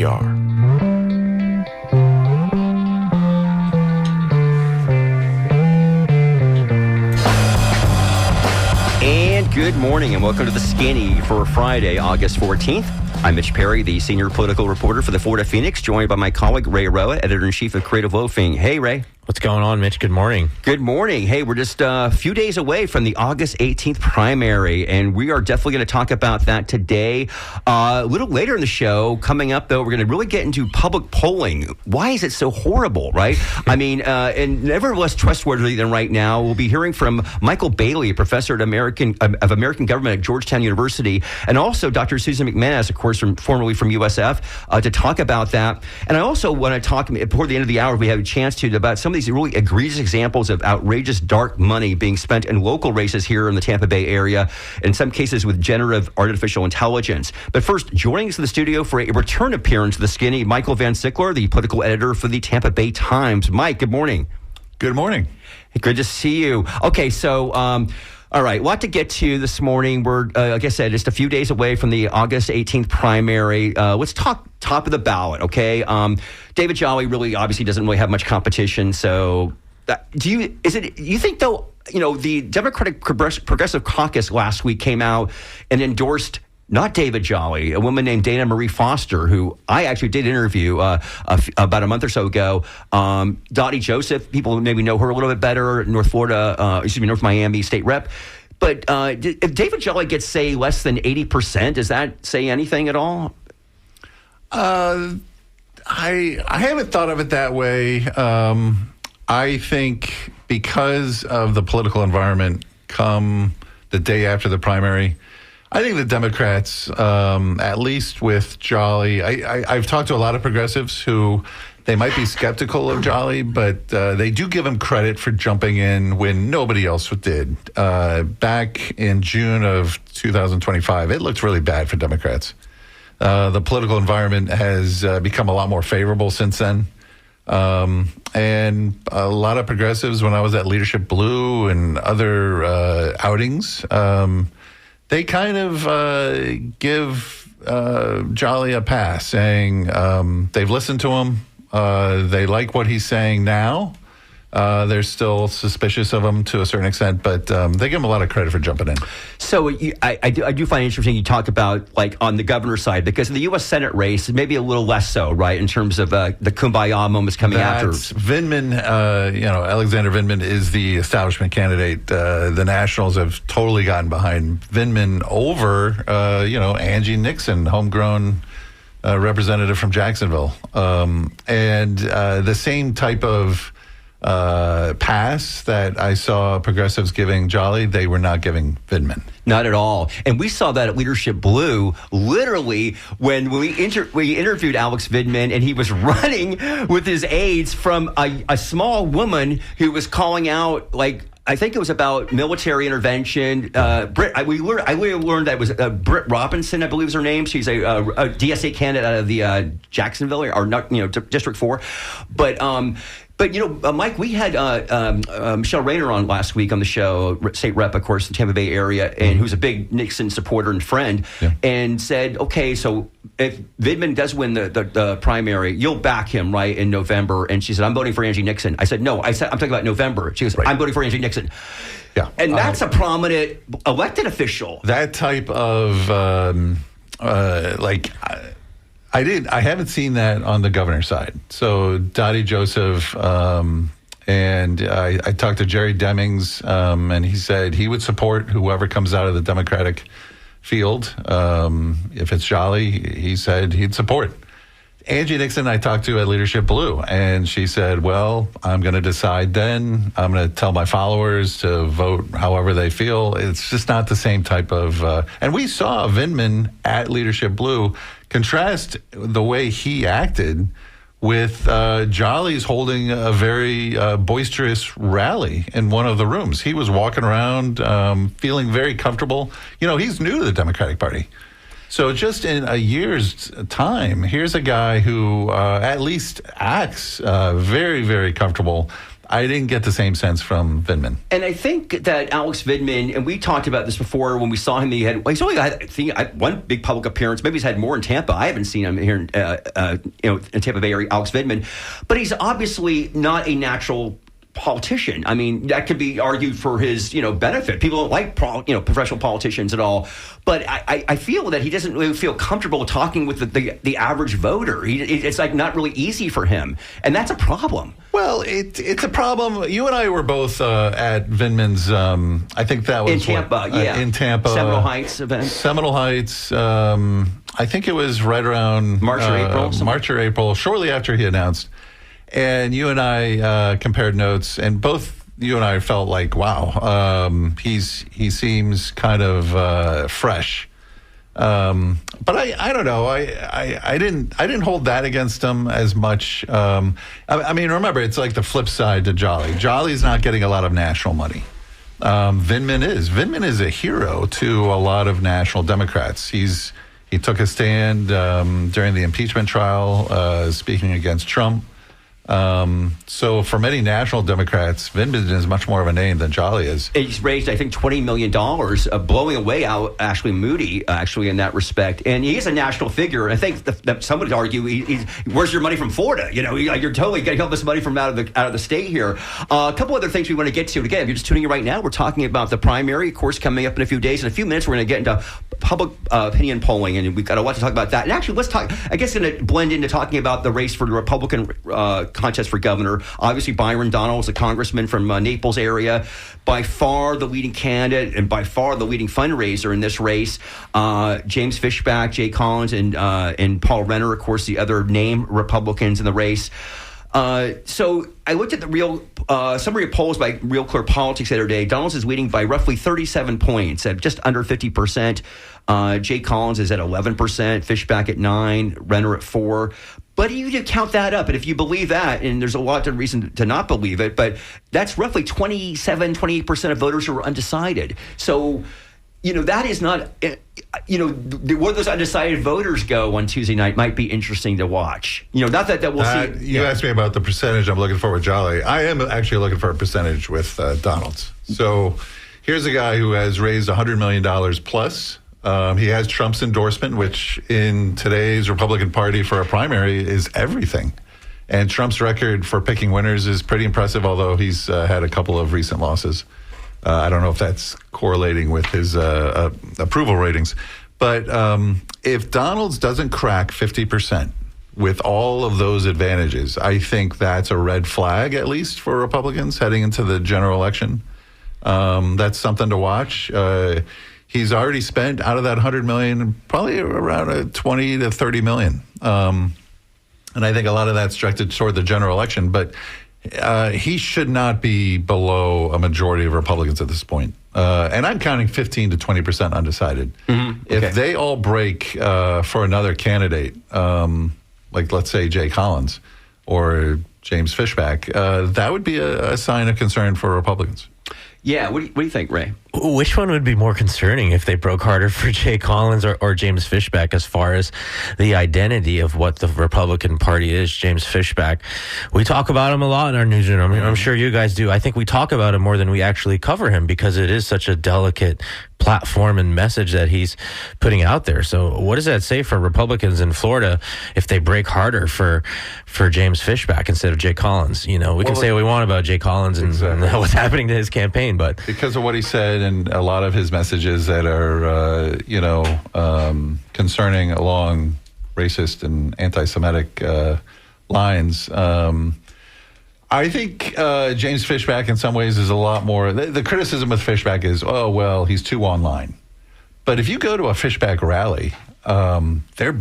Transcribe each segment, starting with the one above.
NPR. And good morning and welcome to the Skinny for Friday, August 14th. I'm Mitch Perry, the senior political reporter for the Florida Phoenix, joined by my colleague Ray Roa, editor-in-chief of Creative Loafing. Hey, Ray. What's going on, Mitch? Good morning. Good morning. Hey, we're just a few days away from the August 18th primary, and we are definitely going to talk about that today. A little later in the show, coming up, though, we're going to really get into public polling. Why is it so horrible, right? I mean, and never less trustworthy than right now. We'll be hearing from Michael Bailey, a professor of American government at Georgetown University, and also Dr. Susan McManus, of course, formerly from USF, to talk about that. And I also want to talk, before the end of the hour, if we have a chance to, about some of these really egregious examples of outrageous dark money being spent in local races here in the Tampa Bay area, in some cases with generative artificial intelligence. But first, joining us in the studio for a return appearance of the Skinny, Michael Van Sickler, the political editor for the Tampa Bay Times. Mike, good morning. Good morning. Good to see you. Okay, so all right, a lot to get to this morning. We're, like I said, just a few days away from the August 18th primary. Let's talk top of the ballot, okay? David Jolly really obviously doesn't really have much competition. So you think, though, the Democratic Progressive Caucus last week came out and endorsed not David Jolly, a woman named Dana Marie Foster, who I actually did interview about a month or so ago. Dottie Joseph, people maybe know her a little bit better, North Miami state rep. But if David Jolly gets, say, less than 80%, does that say anything at all? I haven't thought of it that way. I think because of the political environment come the day after the primary, I think the Democrats, at least with Jolly, I've talked to a lot of progressives who they might be skeptical of Jolly, but they do give him credit for jumping in when nobody else did. Back in June of 2025, it looked really bad for Democrats. The political environment has become a lot more favorable since then. And a lot of progressives, when I was at Leadership Blue and other outings, they kind of give Jolly a pass, saying they've listened to him. They like what he's saying now. They're still suspicious of him to a certain extent, but they give him a lot of credit for jumping in. So I do find it interesting you talk about, like, on the governor's side, because in the U.S. Senate race, maybe a little less so, right, in terms of the kumbaya moments coming after. Vindman, Alexander Vindman is the establishment candidate. The Nationals have totally gotten behind Vindman over, Angie Nixon, homegrown representative from Jacksonville. And the same type of pass that I saw progressives giving Jolly, they were not giving Vindman. Not at all. And we saw that at Leadership Blue, literally, when we interviewed Alex Vindman, and he was running with his aides from a small woman who was calling out, like, I think it was about military intervention. I learned that it was Britt Robinson, I believe is her name. She's a DSA candidate out of the Jacksonville, or not, District 4. But, Mike, we had Michelle Rayner on last week on the show, state rep, of course, in the Tampa Bay area, and who's a big Nixon supporter and friend, and said, okay, so if Vindman does win the primary, you'll back him, right, in November. And she said, I'm voting for Angie Nixon. I said, no, I'm talking about November. She goes, right. I'm voting for Angie Nixon. Yeah. And that's a prominent elected official. That type of, I haven't seen that on the governor's side. So Dottie Joseph, and I talked to Jerry Demings, and he said he would support whoever comes out of the Democratic field. If it's Jolly, he said he'd support. Angie Nixon I talked to at Leadership Blue, and she said, well, I'm going to decide then. I'm going to tell my followers to vote however they feel. It's just not the same type of... and we saw Vindman at Leadership Blue contrast the way he acted with Jolly's holding a very boisterous rally in one of the rooms. He was walking around feeling very comfortable. He's new to the Democratic Party. So just in a year's time, here's a guy who at least acts very, very comfortable. I didn't get the same sense from Vindman. And I think that Alex Vindman, and we talked about this before when we saw him, he's only had, I think, one big public appearance. Maybe he's had more in Tampa. I haven't seen him here in Tampa Bay area, Alex Vindman. But he's obviously not a natural politician. I mean, that could be argued for his, benefit. People don't like, professional politicians at all. But I feel that he doesn't really feel comfortable talking with the average voter. It's like not really easy for him, and that's a problem. Well, it's a problem. You and I were both at Vindman's. I think that was in Tampa. In Tampa, Seminole Heights event. Seminole Heights. I think it was right around March or April. March or April, shortly after he announced. And you and I compared notes, and both you and I felt like, wow, he seems kind of fresh. But I don't know. I didn't hold that against him as much. I mean, remember, it's like the flip side to Jolly. Jolly's not getting a lot of national money. Vindman is. Vindman is a hero to a lot of national Democrats. He took a stand during the impeachment trial, speaking against Trump. So for many national Democrats, Vindman is much more of a name than Jolly is. He's raised, I think, $20 million, blowing away out Ashley Moody, in that respect. And he is a national figure. I think that some would argue, where's your money from Florida? You're totally getting all this money from out of the state here. A couple other things we want to get to. Again, if you're just tuning in right now, we're talking about the primary, of course, coming up in a few days. In a few minutes, we're going to get into public opinion polling, and we've got a lot to talk about that. And actually, let's talk, I guess, going to blend into talking about the race for the Republican contest for governor. Obviously, Byron Donalds, a congressman from Naples area, by far the leading candidate and by far the leading fundraiser in this race. James Fishback, Jay Collins, and Paul Renner, of course, the other named Republicans in the race. So I looked at the summary of polls by Real Clear Politics the other day. Donalds is leading by roughly 37 points at just under 50%. Jay Collins is at 11%, Fishback at 9%, Renner at 4%. But you count that up, and if you believe that, and there's a lot of reason to not believe it, but that's roughly 28% of voters who are undecided. So, that is not, where those undecided voters go on Tuesday night might be interesting to watch. Not that we'll see. You asked me about the percentage I'm looking for with Jolly. I am actually looking for a percentage with Donalds. So here's a guy who has raised $100 million plus. He has Trump's endorsement, which in today's Republican Party for a primary is everything. And Trump's record for picking winners is pretty impressive, although he's had a couple of recent losses. I don't know if that's correlating with his approval ratings. But if Donalds doesn't crack 50% with all of those advantages, I think that's a red flag, at least for Republicans heading into the general election. That's something to watch. He's already spent out of that $100 million, probably around 20 to 30 million. And I think a lot of that's directed toward the general election, but he should not be below a majority of Republicans at this point. And I'm counting 15 to 20% undecided. Mm-hmm. Okay. If they all break for another candidate, like let's say Jay Collins or James Fishback, that would be a sign of concern for Republicans. Yeah, what do you think, Ray? Which one would be more concerning if they broke harder for Jay Collins or James Fishback as far as the identity of what the Republican Party is? James Fishback, we talk about him a lot in our newsroom. I'm sure you guys do. I think we talk about him more than we actually cover him because it is such a delicate platform and message that he's putting out there. So what does that say for Republicans in Florida if they break harder for James Fishback instead of Jay Collins? We can say what we want about Jay Collins and what's happening to his campaign, but because of what he said and a lot of his messages that are, concerning along racist and anti-Semitic lines, I think James Fishback in some ways is a lot more. The criticism with Fishback is, oh, well, he's too online. But if you go to a Fishback rally, that's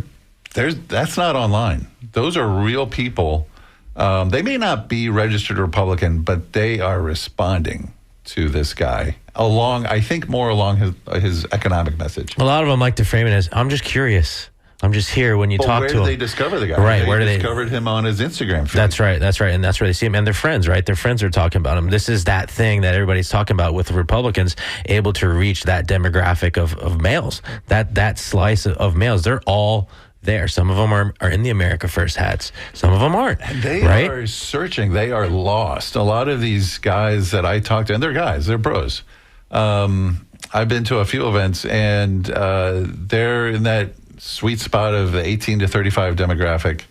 not online. Those are real people. They may not be registered Republican, but they are responding to this guy I think more along his economic message. A lot of them like to frame it as, I'm just curious. I'm just here when you talk to him. Where did they discover the guy? Right. They discovered him on his Instagram feed. That's right. And that's where they see him. And their friends, right? Their friends are talking about him. This is that thing that everybody's talking about with the Republicans, able to reach that demographic of males, that slice of males. They're all there. Some of them are in the America First hats. Some of them aren't. And they right? are searching. They are lost. A lot of these guys that I talk to, and they're guys, they're bros. I've been to a few events, and they're in that sweet spot of the 18 to 35 demographic.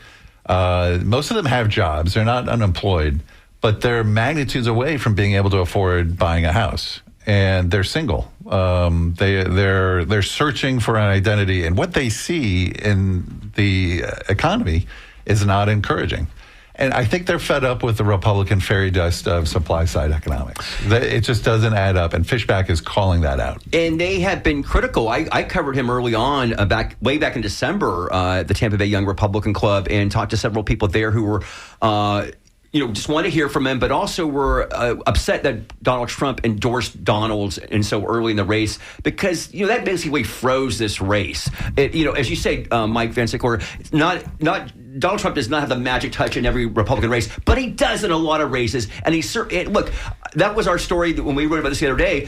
Most of them have jobs. They're not unemployed, but they're magnitudes away from being able to afford buying a house. And they're single. They're searching for an identity, and what they see in the economy is not encouraging. And I think they're fed up with the Republican fairy dust of supply side economics. It just doesn't add up, and Fishback is calling that out. And they have been critical. I covered him early on, way back in December, at the Tampa Bay Young Republican Club, and talked to several people there who were just want to hear from him, but also were upset that Donald Trump endorsed Donald and so early in the race, because that basically froze this race. As you say, Mike Van Sickler, not Donald Trump does not have the magic touch in every Republican race, but he does in a lot of races. And look, that was our story when we wrote about this the other day.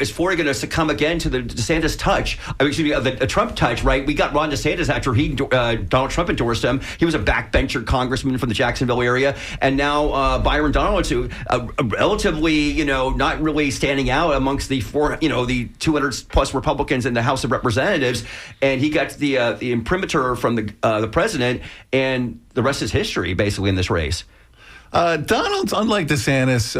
Is Florida going to succumb again to the DeSantis touch? The Trump touch, right? We got Ron DeSantis after Donald Trump endorsed him. He was a backbencher congressman from the Jacksonville area, and now Byron Donalds, who relatively, not really standing out amongst the 200 plus Republicans in the House of Representatives, and he got the imprimatur from the president, and the rest is history, basically, in this race. Donald's, unlike DeSantis,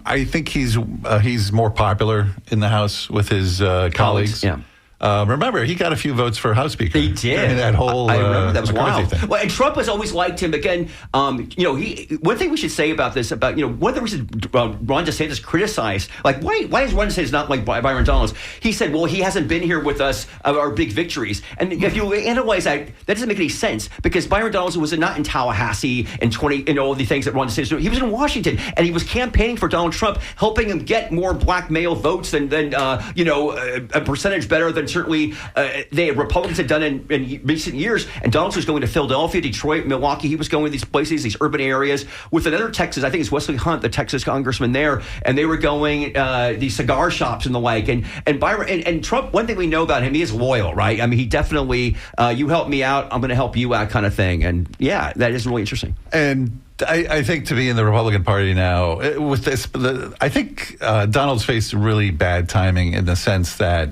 I think he's more popular in the House with his colleagues. Yeah. Remember, he got a few votes for House Speaker. He did. In that whole I remember that was wild. thing. Well, and Trump has always liked him. Again, one thing we should say about this, one of the reasons Ron DeSantis criticized, like, why is Ron DeSantis not like Byron Donalds? He said, well, he hasn't been here with us of our big victories. And if you analyze that doesn't make any sense, because Byron Donalds was not in Tallahassee and all the things that Ron DeSantis did. He was in Washington, and he was campaigning for Donald Trump, helping him get more black male votes than a percentage better than certainly Republicans had done in recent years. And Donald was going to Philadelphia, Detroit, Milwaukee. He was going to these places, these urban areas, with another Texas, I think it's Wesley Hunt, the Texas congressman there, and they were going these cigar shops and the like. And Byron and Trump, one thing we know about him, he is loyal, right? I mean, he definitely, you help me out, I'm going to help you out kind of thing. And yeah, that is really interesting. And I think to be in the Republican Party now with this, I think Donald's faced really bad timing in the sense that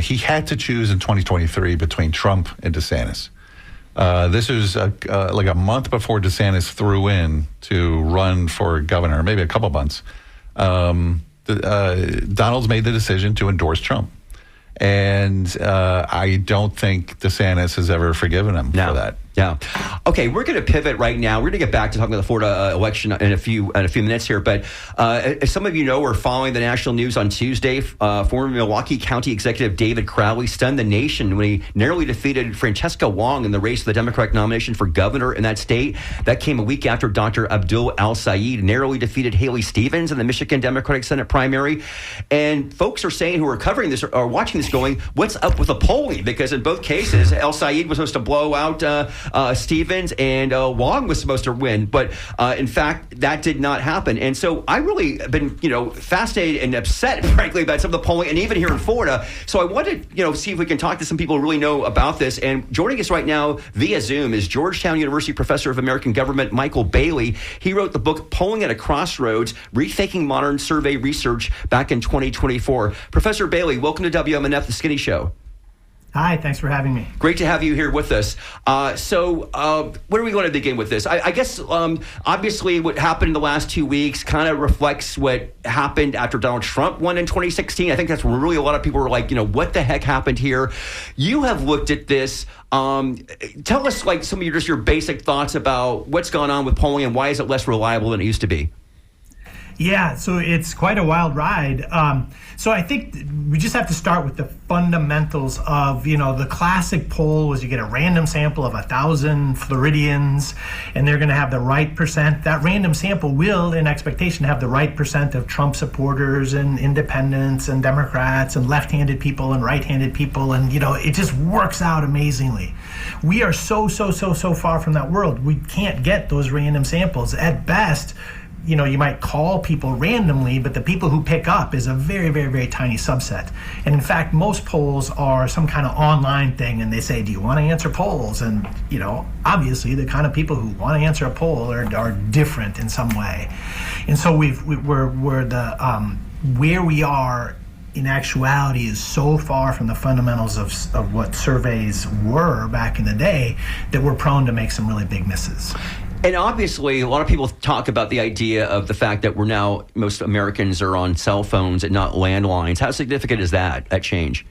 he had to choose in 2023 between Trump and DeSantis. This was like a month before DeSantis threw in to run for governor, maybe a couple months. Donald's made the decision to endorse Trump. And I don't think DeSantis has ever forgiven him for that. Yeah. Okay, we're going to pivot right now. We're going to get back to talking about the Florida election in a few minutes here. But as some of you know, we're following the national news on Tuesday. Former Milwaukee County Executive David Crowley stunned the nation when he narrowly defeated Francesca Wong in the race for the Democratic nomination for governor in that state. That came a week after Dr. Abdul Al-Sayed narrowly defeated Haley Stevens in the Michigan Democratic Senate primary. And folks are saying, who are covering this or watching this, going, what's up with the polling? Because in both cases, Al-Sayed was supposed to blow out Stevens, and Wong was supposed to win, but in fact that did not happen. And so I really have been fascinated and upset, frankly, about some of the polling, and even here in Florida. So I wanted see if we can talk to some people who really know about this. And joining us right now via Zoom is Georgetown University Professor of American Government Michael Bailey. He wrote the book Polling at a Crossroads: Rethinking Modern Survey Research back in 2024. Professor Bailey, welcome to WMNF, The Skinny Show. Hi, thanks for having me. Great to have you here with us. So where do we want to begin with this? I guess obviously what happened in the last 2 weeks kind of reflects what happened after Donald Trump won in 2016. I think that's where really a lot of people were like, what the heck happened here? You have looked at this. Tell us some of your basic thoughts about what's gone on with polling and why is it less reliable than it used to be? Yeah, so it's quite a wild ride. So I think we just have to start with the fundamentals of, the classic poll was you get a random sample of 1,000 Floridians, and they're going to have the right percent. That random sample will, in expectation, have the right percent of Trump supporters and independents and Democrats and left-handed people and right-handed people. And, it just works out amazingly. We are so far from that world. We can't get those random samples. At best, you might call people randomly, but the people who pick up is a very, very, very tiny subset. And in fact, most polls are some kind of online thing, and they say, do you want to answer polls? And, obviously the kind of people who want to answer a poll are different in some way. And so where we are in actuality is so far from the fundamentals of what surveys were back in the day that we're prone to make some really big misses. And obviously, a lot of people talk about the idea of the fact that most Americans are on cell phones and not landlines. How significant is that change?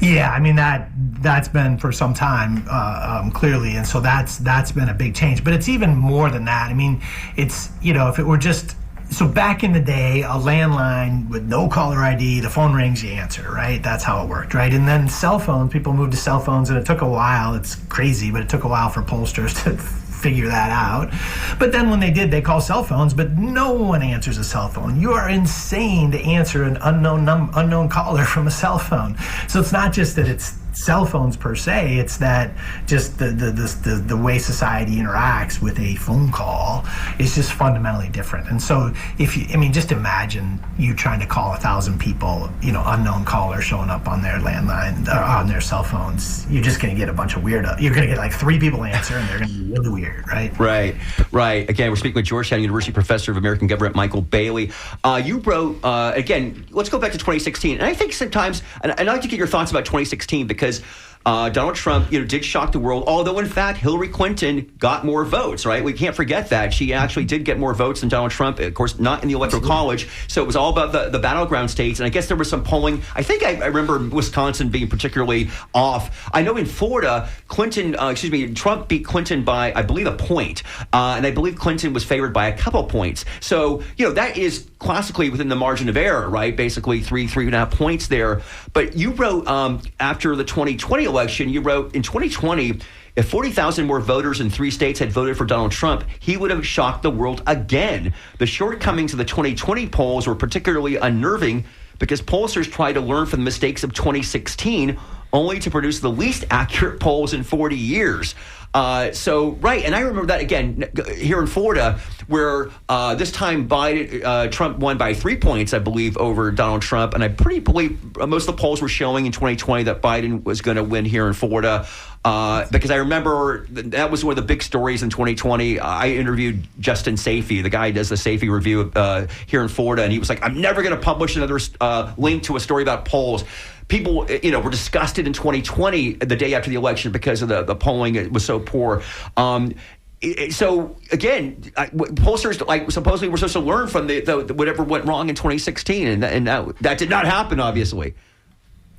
Yeah, I mean that's been for some time clearly, and so that's been a big change. But it's even more than that. I mean, it's if it were just so back in the day, a landline with no caller ID, the phone rings, you answer, right? That's how it worked, right? And then cell phones, people moved to cell phones, and it took a while. It's crazy, but it took a while for pollsters to figure that out. But then when they did, they call cell phones, but no one answers a cell phone. You are insane to answer an unknown caller from a cell phone. So it's not just that it's cell phones per se, it's that just the way society interacts with a phone call is just fundamentally different. And so just imagine you trying to call 1,000 people, unknown callers showing up on their landline, on their cell phones. You're just going to get a bunch of weirdo. You're going to get like 3 people answer, and they're going to be really weird, right? Right. Again, we're speaking with Georgetown University Professor of American Government, Michael Bailey. You wrote, again, let's go back to 2016. And I think sometimes, and I'd like to get your thoughts about 2016 because Donald Trump, did shock the world. Although, in fact, Hillary Clinton got more votes, right? We can't forget that. She actually did get more votes than Donald Trump. Of course, not in the Electoral College. So it was all about the battleground states. And I guess there was some polling. I think I remember Wisconsin being particularly off. I know in Florida, Trump beat Clinton by, I believe, a point. And I believe Clinton was favored by a couple points. So, that is classically within the margin of error, right? Basically 3.5 points there. But you wrote after the 2020 election, you wrote in 2020, if 40,000 more voters in 3 states had voted for Donald Trump, he would have shocked the world again. The shortcomings of the 2020 polls were particularly unnerving because pollsters tried to learn from the mistakes of 2016 only to produce the least accurate polls in 40 years. Right, and I remember that again here in Florida, where this time Trump won by 3 points, I believe, over Donald Trump, and I pretty believe most of the polls were showing in 2020 that Biden was going to win here in Florida. Because I remember that was one of the big stories in 2020. I interviewed Justin Safey, the guy who does the Safey review here in Florida, and he was like, I'm never going to publish another link to a story about polls. People, were disgusted in 2020, the day after the election, because of the polling. It was so poor. So again, pollsters supposedly were supposed to learn from the whatever went wrong in 2016, and that did not happen, obviously.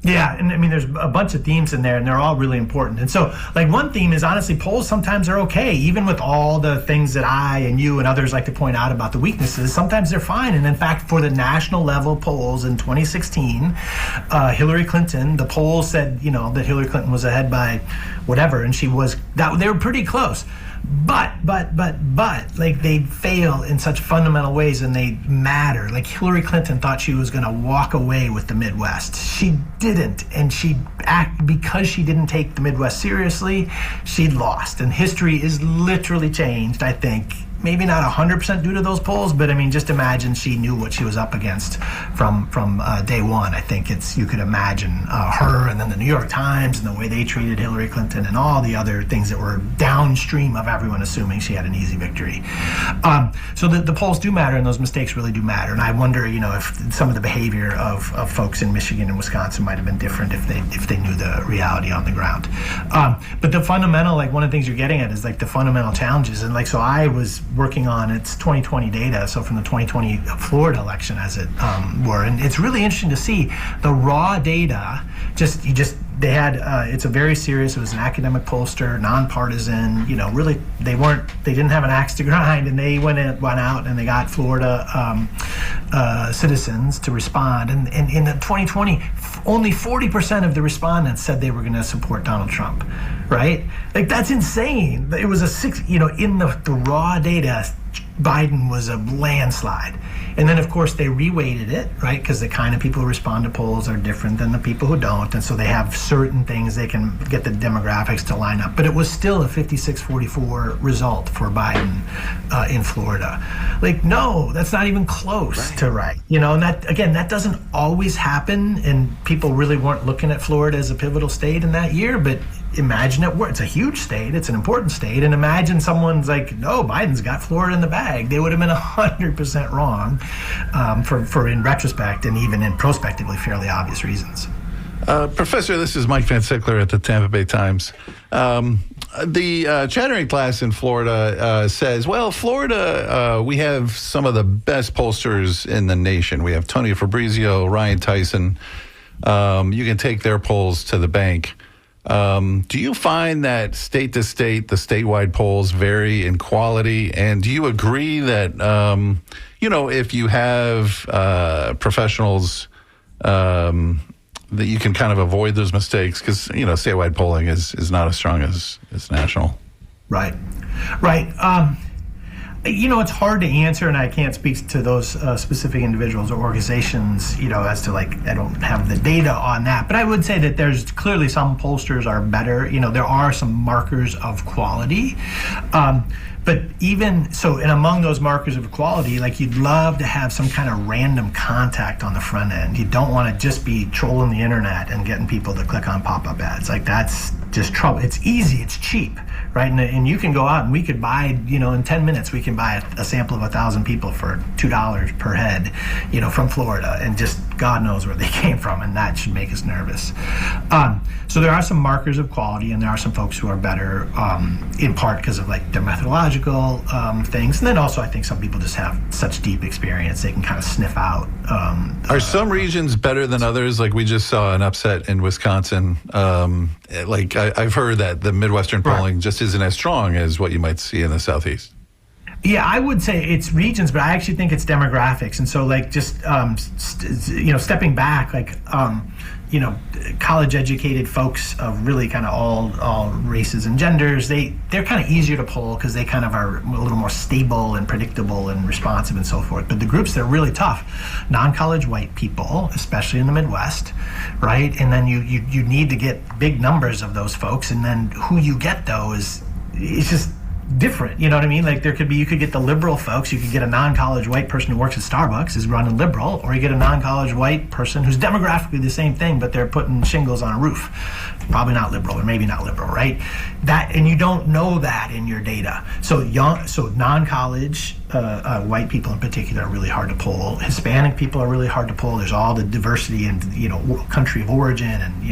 Yeah, and I mean, there's a bunch of themes in there, and they're all really important. And so, one theme is, honestly, polls sometimes are okay, even with all the things that I and you and others like to point out about the weaknesses. Sometimes they're fine. And in fact, for the national level polls in 2016, Hillary Clinton, the polls said, that Hillary Clinton was ahead by whatever, and they were pretty close. But, they fail in such fundamental ways, and they matter. Like Hillary Clinton thought she was going to walk away with the Midwest. She didn't, and because she didn't take the Midwest seriously, she lost. And history is literally changed, I think. Maybe not 100% due to those polls, but I mean, just imagine she knew what she was up against from day one. I think you could imagine her, and then the New York Times and the way they treated Hillary Clinton and all the other things that were downstream of everyone assuming she had an easy victory. So the polls do matter, and those mistakes really do matter. And I wonder, if some of the behavior of folks in Michigan and Wisconsin might have been different if they knew the reality on the ground. But the fundamental, one of the things you're getting at is the fundamental challenges. And so I was working on its 2020 data, so from the 2020 Florida election as it were, and it's really interesting to see the raw data. They had it's a very serious. It was an academic pollster, nonpartisan. Really, they didn't have an axe to grind, and they went out and they got Florida citizens to respond. And in the 2020, only 40% of the respondents said they were going to support Donald Trump. Right? That's insane. It was in the raw data, Biden was a landslide. And then, of course, they reweighted it, right? Because the kind of people who respond to polls are different than the people who don't. And so they have certain things they can get the demographics to line up. But it was still a 56-44 result for Biden in Florida. Like, no, that's not even close to right. You know, and that, again, that doesn't always happen. And people really weren't looking at Florida as a pivotal state in that year. But imagine it were. It's a huge state. It's an important state. And imagine someone's like, no, Biden's got Florida in the bag. They would have been 100% wrong for in retrospect and even in prospectively fairly obvious reasons. Professor, this is Mike Van Sickler at the Tampa Bay Times. The chattering class in Florida says, well, Florida, we have some of the best pollsters in the nation. We have Tony Fabrizio, Ryan Tyson. You can take their polls to the bank. Do you find that state to state, the statewide polls vary in quality? And do you agree that, if you have professionals, that you can kind of avoid those mistakes? Because, statewide polling is not as strong as national. Right. It's hard to answer, and I can't speak to those specific individuals or organizations, as to I don't have the data on that. But I would say that there's clearly some pollsters are better. There are some markers of quality. But even so, and among those markers of quality, you'd love to have some kind of random contact on the front end. You don't want to just be trolling the internet and getting people to click on pop-up ads. That's just trouble. It's easy, it's cheap, right? And you can go out and we could buy, in 10 minutes, we can buy a sample of 1,000 people for $2 per head, from Florida, and just God knows where they came from, and that should make us nervous. So there are some markers of quality, and there are some folks who are better, in part because of their methodological things, and then also I think some people just have such deep experience they can kind of sniff out. Are some regions better than others? We just saw an upset in Wisconsin. I've heard that the Midwestern polling just isn't as strong as what you might see in the Southeast. Yeah, I would say it's regions, but I actually think it's demographics. And so, stepping back, college-educated folks of really kind of all races and genders, they're kind of easier to poll because they kind of are a little more stable and predictable and responsive and so forth. But the groups that are really tough, non-college white people, especially in the Midwest, right? And then you need to get big numbers of those folks, and then who you get though it's just different, you know what I mean? You could get the liberal folks, you could get a non-college white person who works at Starbucks is running liberal, or you get a non-college white person who's demographically the same thing, but they're putting shingles on a roof. Probably not liberal, or maybe not liberal, right? And you don't know that in your data. So non-college white people in particular are really hard to poll. Hispanic people are really hard to poll. There's all the diversity and country of origin and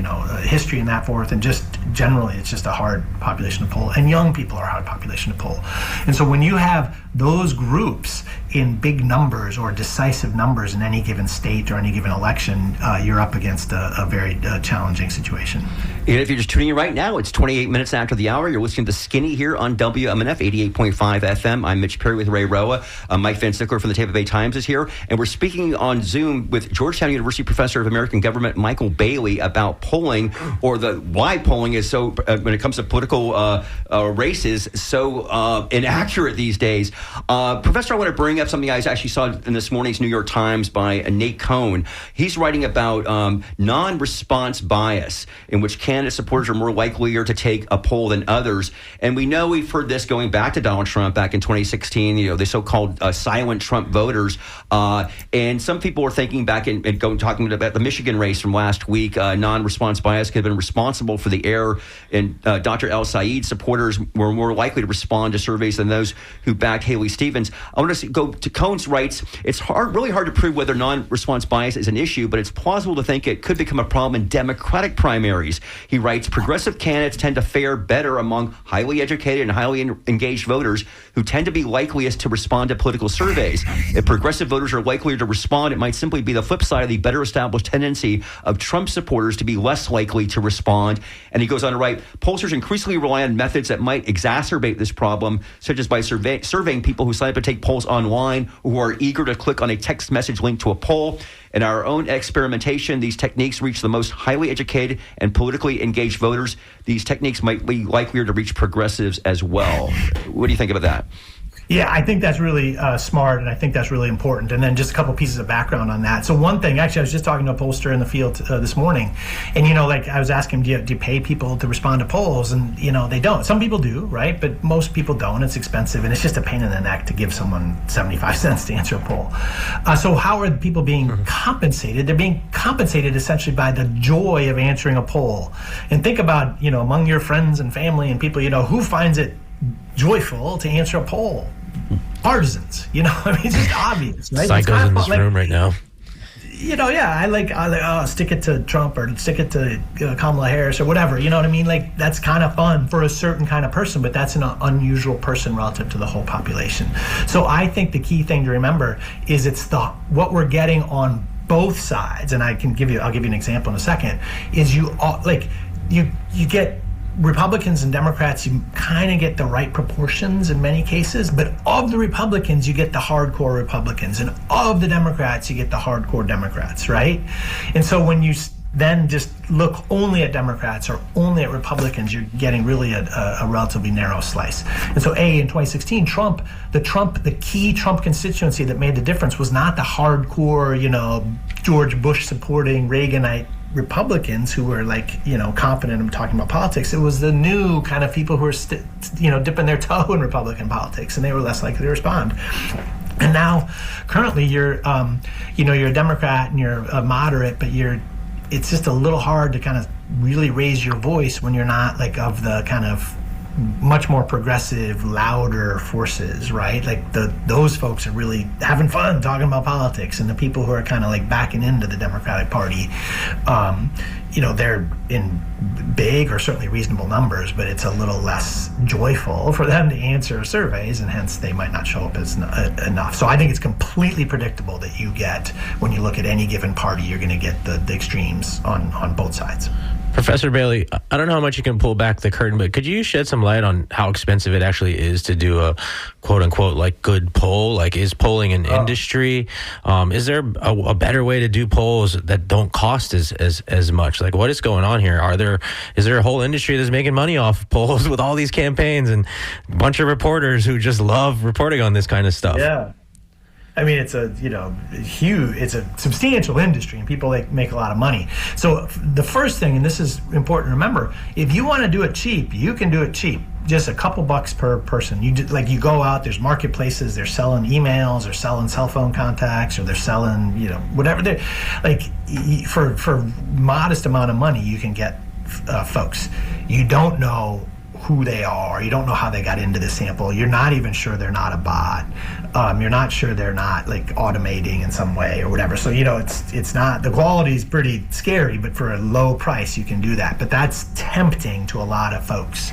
history and that forth, and just generally it's just a hard population to poll. And young people are a hard population to poll. And so when you have those groups in big numbers or decisive numbers in any given state or any given election, you're up against a very challenging situation. And if you're just tuning in right now, it's 28 minutes after the hour. You're listening to Skinny here on WMNF 88.5 FM. I'm Mitch Perry with Ray Roa. Mike Van Sickler from the Tampa Bay Times is here. And we're speaking on Zoom with Georgetown University Professor of American Government Michael Bailey about polling, or why polling is so, when it comes to political races, so inaccurate these days. Professor, I want to bring up something I actually saw in this morning's New York Times by Nate Cohn. He's writing about non-response bias, in which candidate supporters are more likely to take a poll than others. And we know we've heard this going back to Donald Trump back in 2016, the so-called silent Trump voters. And some people were thinking back and talking about the Michigan race from last week, non-response bias could have been responsible for the error. And Dr. El Said supporters were more likely to respond to surveys than those who backed Haley Stevens. I want to go to Cohn's writes, it's really hard to prove whether non-response bias is an issue, but it's plausible to think it could become a problem in Democratic primaries. He writes, progressive candidates tend to fare better among highly educated and highly engaged voters who tend to be likeliest to respond to political surveys. If progressive voters are likelier to respond, it might simply be the flip side of the better established tendency of Trump supporters to be less likely to respond. And he goes on to write, pollsters increasingly rely on methods that might exacerbate this problem, such as by surveying people who sign up to take polls online or who are eager to click on a text message link to a poll. In our own experimentation, these techniques reach the most highly educated and politically engaged voters. These techniques might be likelier to reach progressives as well. What do you think about that? Yeah, I think that's really smart, and I think that's really important. And then just a couple pieces of background on that. So one thing, actually, I was just talking to a pollster in the field this morning, and like I was asking him, do you pay people to respond to polls? And they don't. Some people do, right? But most people don't. It's expensive, and it's just a pain in the neck to give someone 75 cents to answer a poll. So how are people being compensated? They're being compensated essentially by the joy of answering a poll. And think about among your friends and family and people who finds it joyful to answer a poll. Partisans, I mean, it's just obvious, right? Psychos in this room right now. I stick it to Trump or stick it to Kamala Harris or whatever. You know what I mean? Like, that's kind of fun for a certain kind of person, but that's an unusual person relative to the whole population. So I think the key thing to remember is what we're getting on both sides, and I'll give you an example in a second. Is you get Republicans and Democrats, you kind of get the right proportions in many cases, but of the Republicans, you get the hardcore Republicans, and of the Democrats, you get the hardcore Democrats, right? And so when you then just look only at Democrats or only at Republicans, you're getting really a relatively narrow slice. And so in 2016, the key Trump constituency that made the difference was not the hardcore, George Bush supporting Reaganite Republicans who were confident in talking about politics. It was the new kind of people who were dipping their toe in Republican politics, and they were less likely to respond. And now currently you're a Democrat and you're a moderate, but it's just a little hard to kind of really raise your voice when you're not of the kind of much more progressive, louder forces, right? Those folks are really having fun talking about politics, and the people who are kind of backing into the Democratic Party, they're in big or certainly reasonable numbers, but it's a little less joyful for them to answer surveys, and hence they might not show up as enough. So I think it's completely predictable that you get, when you look at any given party, you're going to get the extremes on both sides. Professor Bailey, I don't know how much you can pull back the curtain, but could you shed some light on how expensive it actually is to do a quote-unquote good poll? Is polling an industry? Is there a better way to do polls that don't cost as much? What is going on here? Is there a whole industry that's making money off of polls with all these campaigns and a bunch of reporters who just love reporting on this kind of stuff? Yeah. I mean, it's a substantial industry, and people make a lot of money. So the first thing, and this is important to remember, if you want to do it cheap, you can do it cheap. Just a couple bucks per person. You go out, there's marketplaces, they're selling emails, they're selling cell phone contacts, or they're selling, whatever. They're for modest amount of money, you can get folks. You don't know who they are. You don't know how they got into the sample. You're not even sure they're not a bot. You're not sure they're not automating in some way or whatever. So it's not, the quality is pretty scary, but for a low price you can do that. But that's tempting to a lot of folks.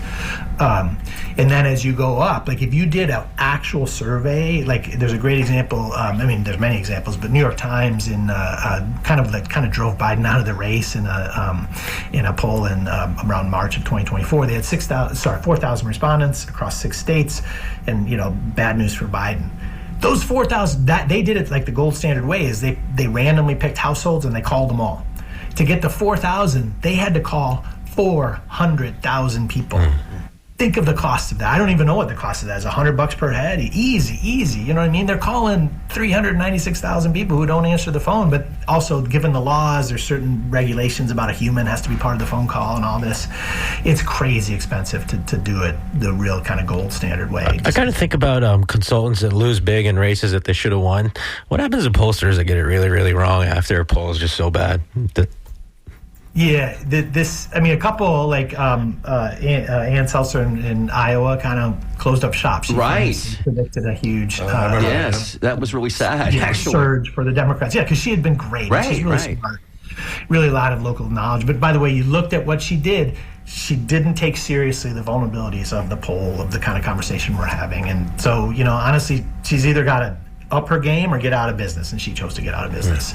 And then as you go up, if you did an actual survey, there's a great example. There's many examples, but New York Times kind of drove Biden out of the race in a poll in around March of 2024. They had 4,000 respondents across 6 states, and bad news for Biden. Those 4,000, that they did it the gold standard way, is they randomly picked households and they called them all. To get the 4,000, they had to call 400,000 people. Think of the cost of that. I don't even know what the cost of that is. $100 per head, easy. You know what I mean? They're calling 396,000 people who don't answer the phone. But also, given the laws, there's certain regulations about a human has to be part of the phone call and all this. It's crazy expensive to do it the real kind of gold standard way. I kind of think about consultants that lose big in races that they should have won. What happens to pollsters that get it really, really wrong after a poll is just so bad? Yeah, a couple Ann Seltzer in Iowa kind of closed up shop. She predicted a huge that was really sad, actually. Surge for the Democrats. Yeah, because she had been great. She's really smart. Really a lot of local knowledge. But by the way, you looked at what she did. She didn't take seriously the vulnerabilities of the poll, of the kind of conversation we're having. And so, honestly, she's either got to up her game or get out of business, and she chose to get out of business.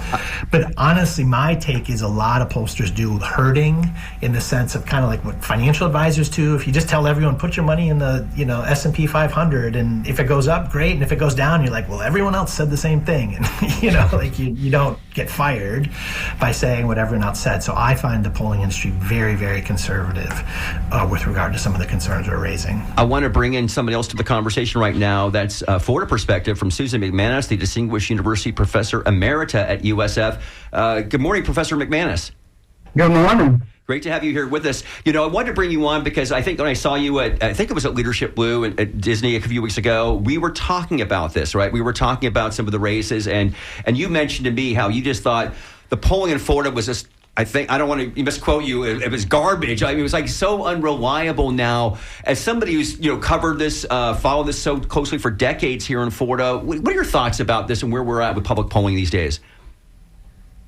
But honestly, my take is a lot of pollsters do hurting in the sense of kind of like what financial advisors do. If you just tell everyone, put your money in the S&P 500, and if it goes up, great, and if it goes down, you're like, well, everyone else said the same thing, and like you don't get fired by saying what everyone else said. So I find the polling industry very, very conservative with regard to some of the concerns we're raising. I want to bring in somebody else to the conversation right now. That's Florida Perspective from Susan McManus, the Distinguished University Professor Emerita at USF. Good morning, Professor McManus. Good morning. Great to have you here with us. I wanted to bring you on because I think when I saw you I think it was at Leadership Blue at Disney a few weeks ago, we were talking about this, right? We were talking about some of the races, and you mentioned to me how you just thought the polling in Florida was just, I don't want to misquote you, it was garbage. I mean, it was like so unreliable now. As somebody who's covered this, followed this so closely for decades here in Florida, what are your thoughts about this and where we're at with public polling these days?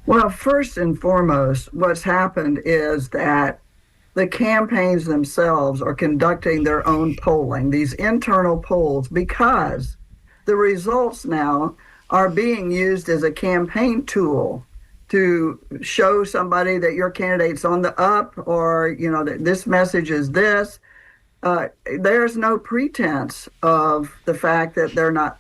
Well, first and foremost, what's happened is that the campaigns themselves are conducting their own polling, these internal polls, because the results now are being used as a campaign tool to show somebody that your candidate's on the up, or that this message is this. There's no pretense of the fact that they're not,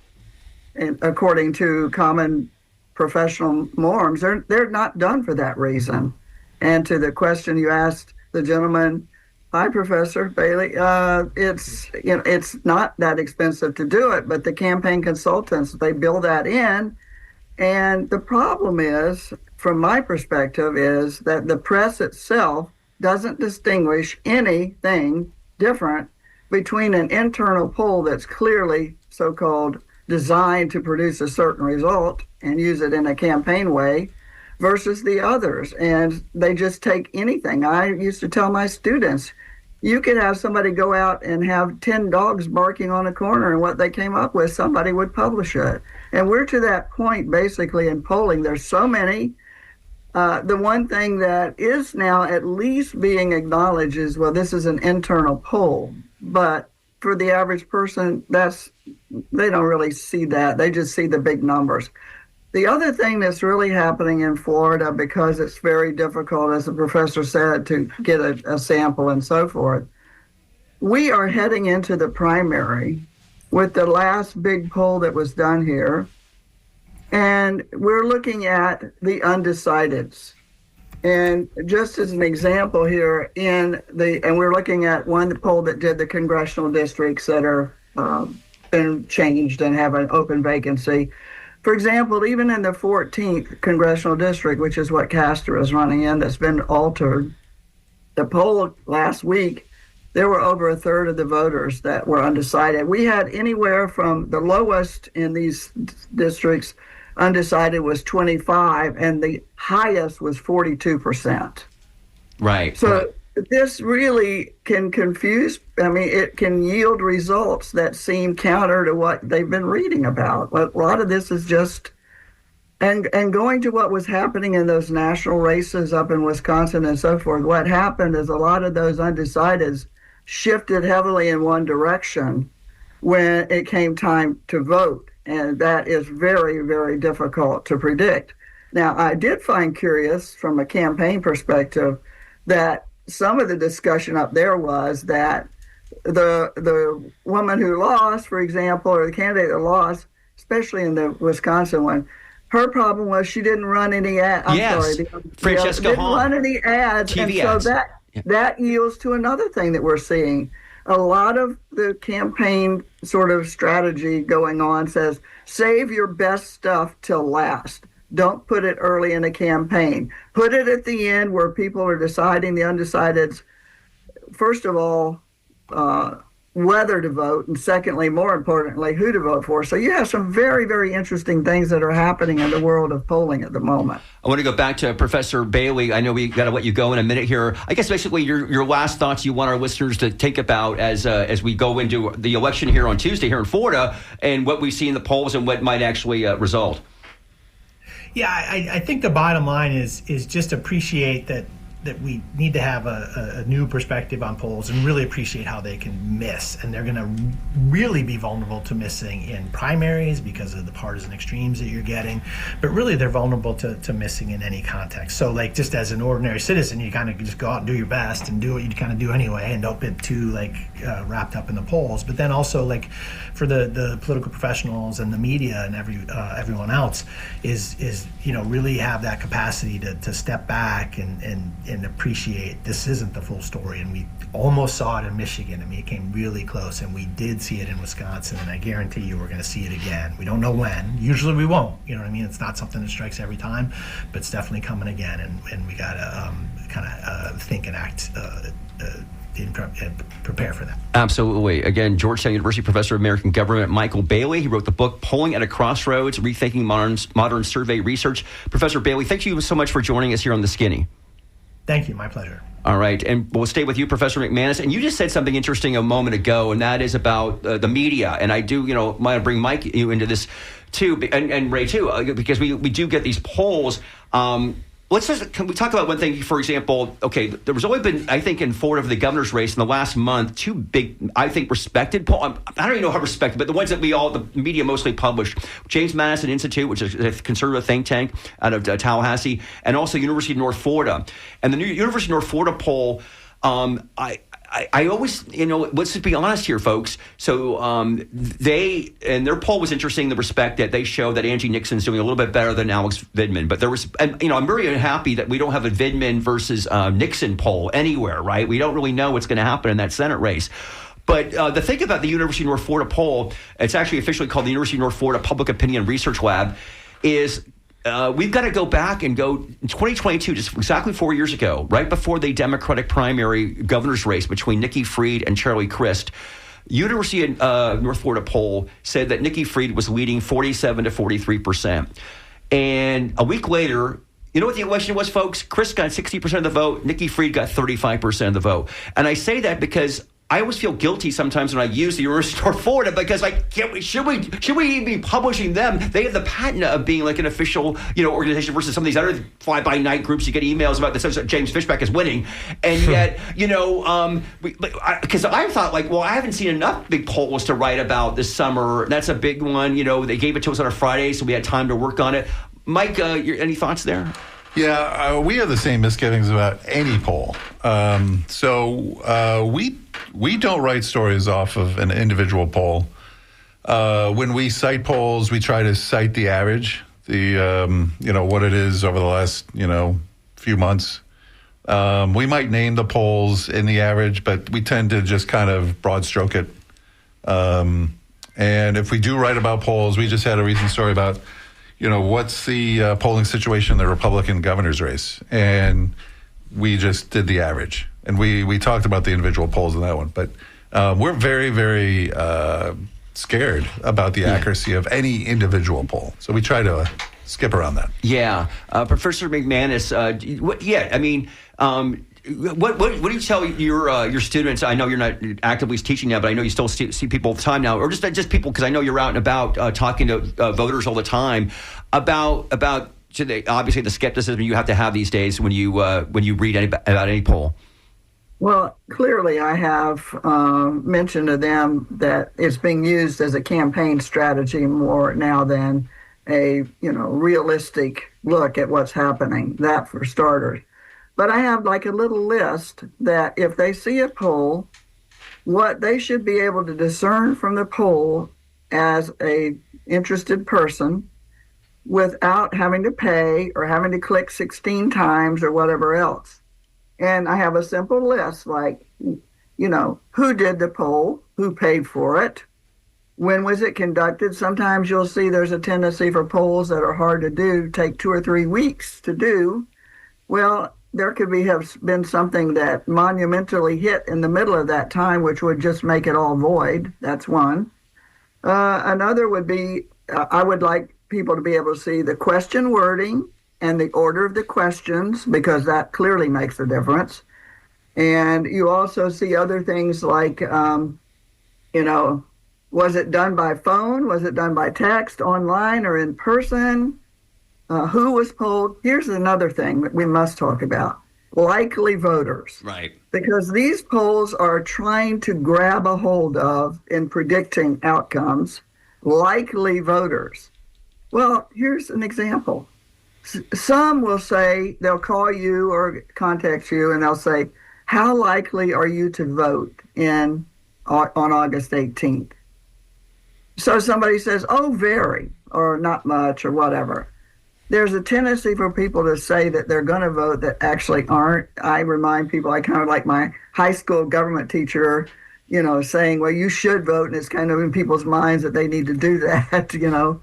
according to common professional norms, they're not done for that reason. And to the question you asked the gentleman, hi, Professor Bailey, it's not that expensive to do it, but the campaign consultants, they build that in. And the problem is, from my perspective, is that the press itself doesn't distinguish anything different between an internal poll that's clearly so-called designed to produce a certain result and use it in a campaign way versus the others. And they just take anything. I used to tell my students, you could have somebody go out and have 10 dogs barking on a corner, and what they came up with, somebody would publish it. And we're to that point basically in polling. There's so many. The one thing that is now at least being acknowledged is, well, this is an internal poll. But for the average person, they don't really see that. They just see the big numbers. The other thing that's really happening in Florida, because it's very difficult, as the professor said, to get a sample and so forth, we are heading into the primary with the last big poll that was done here. And we're looking at the undecideds. And just as an example here, and we're looking at one poll that did the congressional districts that are been changed and have an open vacancy. For example, even in the 14th congressional district, which is what Castor is running in, that's been altered, the poll last week, there were over a third of the voters that were undecided. We had anywhere from the lowest in these districts, undecided was 25, and the highest was 42%. Right. So this really can confuse, it can yield results that seem counter to what they've been reading about. A lot of this is just, and going to what was happening in those national races up in Wisconsin and so forth, what happened is a lot of those undecideds shifted heavily in one direction when it came time to vote. And that is very, very difficult to predict. Now, I did find curious from a campaign perspective that some of the discussion up there was that the woman who lost, for example, or the candidate that lost, especially in the Wisconsin one, her problem was she didn't run any ads. Francesca didn't Hahn. Run any ads. TV and so ads. that yields to another thing that we're seeing. A lot of the campaign sort of strategy going on says, save your best stuff till last. Don't put it early in a campaign. Put it at the end where people are deciding, the undecideds, first of all, whether to vote, and secondly, more importantly, who to vote for. So you have some very, very interesting things that are happening in the world of polling at the moment. I want to go back to Professor Bailey. I know we got to let you go in a minute here. I guess basically your last thoughts you want our listeners to think about as we go into the election here on Tuesday here in Florida, and what we see in the polls and what might actually result. Yeah, I think the bottom line is just appreciate that that we need to have a new perspective on polls and really appreciate how they can miss. And they're going to really be vulnerable to missing in primaries because of the partisan extremes that you're getting. But really, they're vulnerable to missing in any context. So, like, just as an ordinary citizen, you kind of just go out and do your best and do what you kind of do anyway, and don't get too wrapped up in the polls. But then also, like, for the political professionals and the media and everyone else, is really have that capacity to step back and appreciate this isn't the full story. And we almost saw it in Michigan. I mean, it came really close, and we did see it in Wisconsin, and I guarantee you we're going to see it again. We don't know when. Usually we won't. You know what I mean? It's not something that strikes every time, but it's definitely coming again, and we got to kind of think and act and prepare for that. Absolutely. Again, Georgetown University Professor of American Government Michael Bailey. He wrote the book Polling at a Crossroads, Rethinking Modern Survey Research. Professor Bailey, thank you so much for joining us here on The Skinny. Thank you. My pleasure. All right. And we'll stay with you, Professor McManus. And you just said something interesting a moment ago, and that is about the media. And I do, want to bring Mike you into this too, and Ray too, because we do get these polls. Can we talk about one thing, for example? Okay, there was only been, I think, in Florida for the governor's race in the last month, two big, I think, respected polls. I don't even know how respected, but the ones that the media mostly published. James Madison Institute, which is a conservative think tank out of Tallahassee, and also University of North Florida. And the new University of North Florida poll, I always, let's just be honest here, folks. So their poll was interesting in the respect that they show that Angie Nixon's doing a little bit better than Alex Vidman. But I'm very unhappy that we don't have a Vidman versus Nixon poll anywhere, right? We don't really know what's going to happen in that Senate race. But the thing about the University of North Florida poll, it's actually officially called the University of North Florida Public Opinion Research Lab, is we've got to go back and go in 2022, just exactly 4 years ago, right before the Democratic primary governor's race between Nikki Fried and Charlie Crist. University of North Florida poll said that Nikki Fried was leading 47 to 43%. And a week later, you know what the election was, folks? Crist got 60% of the vote. Nikki Fried got 35% of the vote. And I say that because I always feel guilty sometimes when I use the University of North Florida because should we even be publishing them? They have the patent of being like an official organization versus some of these other fly-by-night groups. You get emails about this that James Fishback is winning, and yet because I thought I haven't seen enough big polls to write about this summer. That's a big one. They gave it to us on a Friday, so we had time to work on it. Mike, any thoughts there? Yeah, we have the same misgivings about any poll. We don't write stories off of an individual poll. When we cite polls, we try to cite the average, what it is over the last, few months. We might name the polls in the average, but we tend to just kind of broad stroke it. And if we do write about polls, we just had a recent story about what's the polling situation in the Republican governor's race? And we just did the average. And we talked about the individual polls in that one. But we're very, very scared about the accuracy of any individual poll. So we try to skip around that. Yeah. Professor McManus, what do you tell your students? I know you're not actively teaching now, but I know you still see people all the time now, or just people, because I know you're out and about talking to voters all the time about obviously the skepticism you have to have these days when you read about any poll. Well, clearly I have mentioned to them that it's being used as a campaign strategy more now than a realistic look at what's happening. That for starters. But I have like a little list that if they see a poll, what they should be able to discern from the poll as a interested person without having to pay or having to click 16 times or whatever else. And I have a simple list like, who did the poll, who paid for it, when was it conducted? Sometimes you'll see there's a tendency for polls that are hard to do, take 2 or 3 weeks to do. Well, there could have been something that monumentally hit in the middle of that time, which would just make it all void. That's one. Another would be, I would like people to be able to see the question wording and the order of the questions, because that clearly makes a difference. And you also see other things like, was it done by phone? Was it done by text, online, or in person? Who was polled? Here's another thing that we must talk about. likely voters. Right. Because these polls are trying to grab a hold of, in predicting outcomes, likely voters. Well, here's an example. Some will say, they'll call you or contact you and they'll say, how likely are you to vote on August 18th? So somebody says, oh, very, or not much, or whatever. There's a tendency for people to say that they're going to vote that actually aren't. I remind people, I kind of like my high school government teacher, saying, well, you should vote. And it's kind of in people's minds that they need to do that,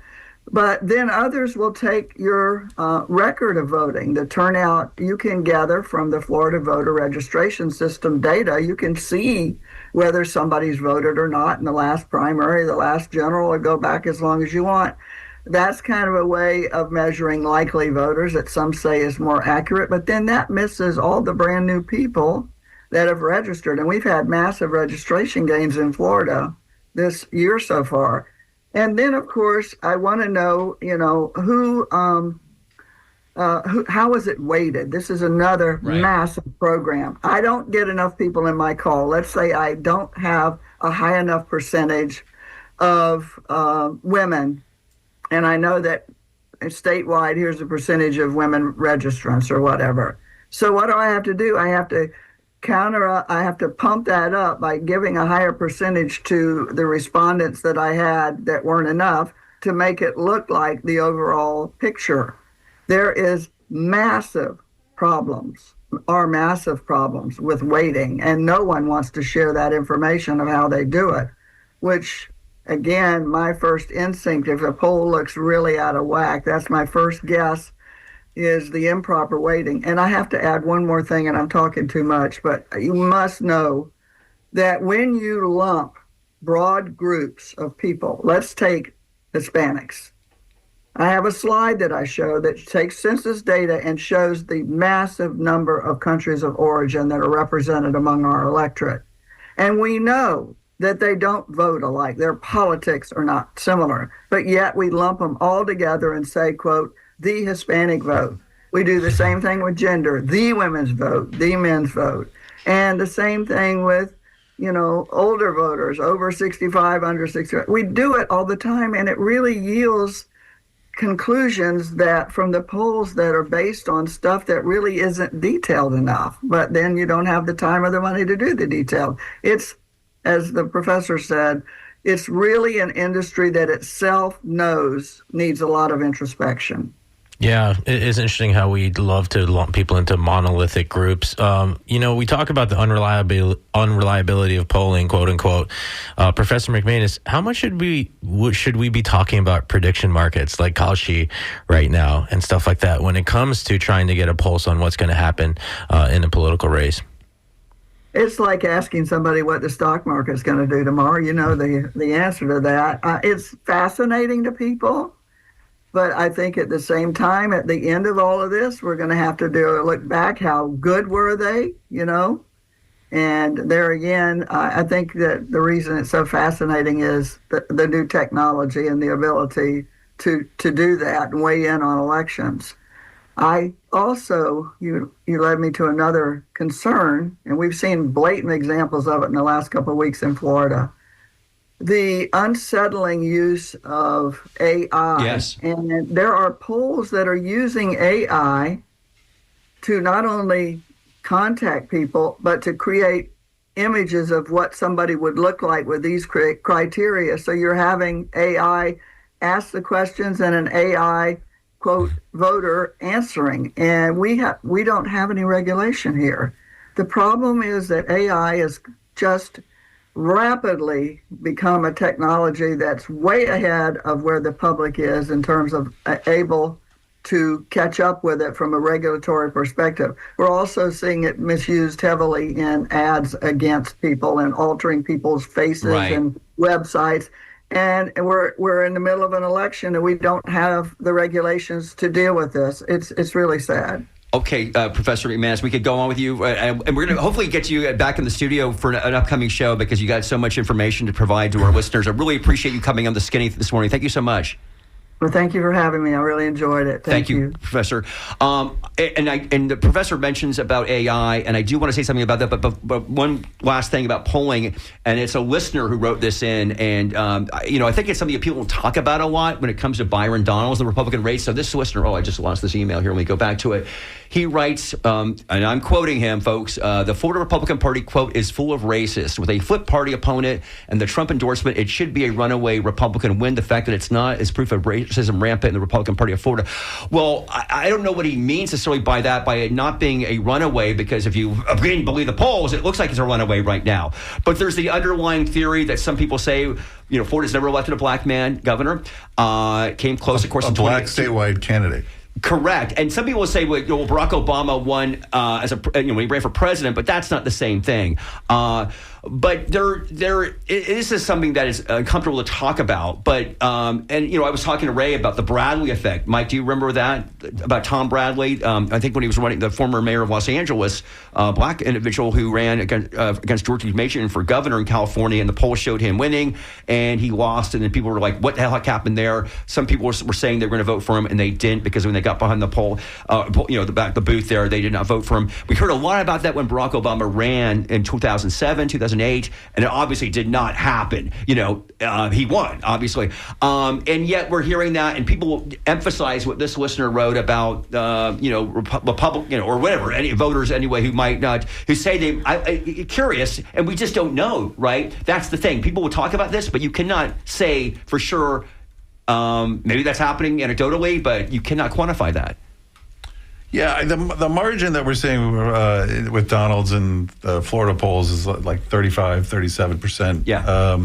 But then others will take your record of voting, the turnout you can gather from the Florida voter registration system data. You can see whether somebody's voted or not in the last primary, the last general, or go back as long as you want. That's kind of a way of measuring likely voters that some say is more accurate, but then that misses all the brand new people that have registered. And we've had massive registration gains in Florida this year so far. And then, of course, I want to know, how is it weighted? This is another massive program. I don't get enough people in my call. Let's say I don't have a high enough percentage of women. And I know that statewide, here's the percentage of women registrants or whatever. So what do I have to do? I have to I have to pump that up by giving a higher percentage to the respondents that I had that weren't enough to make it look like the overall picture. There is massive problems with weighting, and no one wants to share that information of how they do it, which, again, my first instinct, if a poll looks really out of whack, that's my first guess, is the improper weighting. And I have to add one more thing, and I'm talking too much, but you must know that when you lump broad groups of people, let's take Hispanics. I have a slide that I show that takes census data and shows the massive number of countries of origin that are represented among our electorate. And we know that they don't vote alike. Their politics are not similar, but yet we lump them all together and say, quote, the Hispanic vote. We do the same thing with gender, the women's vote, the men's vote. And the same thing with, older voters, over 65, under 65. We do it all the time, and it really yields conclusions that from the polls that are based on stuff that really isn't detailed enough. But then you don't have the time or the money to do the detail. It's, as the professor said, it's really an industry that itself knows needs a lot of introspection. Yeah, it is interesting how we love to lump people into monolithic groups. We talk about the unreliability of polling, quote unquote. Professor McManus, how much should we be talking about prediction markets like Kalshi right now and stuff like that when it comes to trying to get a pulse on what's going to happen in a political race? It's like asking somebody what the stock market is going to do tomorrow. You know the answer to that. It's fascinating to people. But I think at the same time, at the end of all of this, we're going to have to look back. How good were they, And there again, I think that the reason it's so fascinating is the new technology and the ability to do that and weigh in on elections. I also, you led me to another concern, and we've seen blatant examples of it in the last couple of weeks in Florida. The unsettling use of AI. Yes. And there are polls that are using AI to not only contact people, but to create images of what somebody would look like with these criteria. So you're having AI ask the questions and an AI, quote, voter answering. And we don't have any regulation here. The problem is that AI is just rapidly become a technology that's way ahead of where the public is in terms of able to catch up with it from a regulatory perspective. We're also seeing it misused heavily in ads against people and altering people's faces and websites. And we're in the middle of an election and we don't have the regulations to deal with this. It's really sad. Okay, Professor McManus, we could go on with you, and we're going to hopefully get you back in the studio for an upcoming show because you got so much information to provide to our listeners. I really appreciate you coming on The Skinny this morning. Thank you so much. Well, thank you for having me. I really enjoyed it. Thank you, Professor. And the professor mentions about AI, and I do want to say something about that. But one last thing about polling, and it's a listener who wrote this in, and I think it's something that people don't talk about a lot when it comes to Byron Donalds, the Republican race. So this listener, I just lost this email here. Let me go back to it. He writes, and I'm quoting him, folks. The Florida Republican Party, quote, is full of racists. With a flip party opponent and the Trump endorsement, it should be a runaway Republican win. The fact that it's not is proof of racism rampant in the Republican Party of Florida. Well, I don't know what he means necessarily by that, by it not being a runaway, because if you again believe the polls, it looks like it's a runaway right now. But there's the underlying theory that some people say, Florida's never elected a black man governor. Came close, of course, a black statewide candidate. Correct. And some people will say, well, Barack Obama won when he ran for president, but that's not the same thing. But this is something that is uncomfortable to talk about. But I was talking to Ray about the Bradley effect. Mike, do you remember that about Tom Bradley? I think when he was running, the former mayor of Los Angeles, black individual who ran against George Mason for governor in California, and the polls showed him winning, and he lost. And then people were like, "What the heck happened there?" Some people were saying they were going to vote for him, and they didn't, because when they got behind the the booth there, they did not vote for him. We heard a lot about that when Barack Obama ran in 2007, 2008, and it obviously did not happen. He won, obviously. And yet we're hearing that, and people emphasize what this listener wrote about, Republican, or whatever, any voters anyway, who might not, who say they, curious, and we just don't know, right? That's the thing. People will talk about this, but you cannot say for sure. Maybe that's happening anecdotally, but you cannot quantify that. Yeah, the margin that we're seeing with Donalds and the Florida polls is like 35, 37%. Yeah.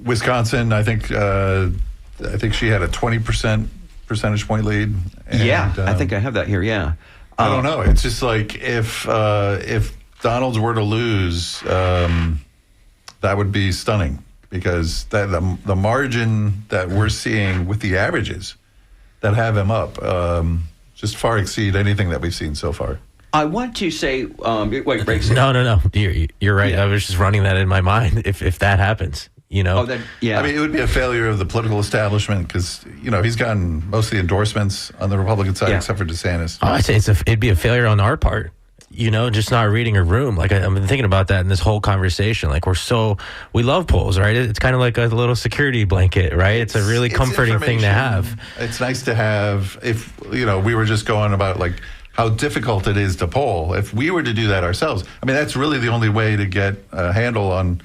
Wisconsin, I think she had a 20% percentage point lead. And, I think I have that here. Yeah. I don't know. It's just like if Donalds were to lose, that would be stunning, because the margin that we're seeing with the averages that have him up just far exceed anything that we've seen so far. I want to say, wait, breaks. No. You're right. Yeah. I was just running that in my mind. If that happens, Oh, then, yeah. I mean, it would be a failure of the political establishment, because he's gotten most of the endorsements on the Republican side, except for DeSantis. I'd say it'd be a failure on our part. Just not reading a room. Like, I've been thinking about that in this whole conversation. Like, we love polls, right? It's kind of like a little security blanket, right? It's a really comforting thing to have. It's nice to have. If, we were just going about, like, how difficult it is to poll. If we were to do that ourselves, I mean, that's really the only way to get a handle on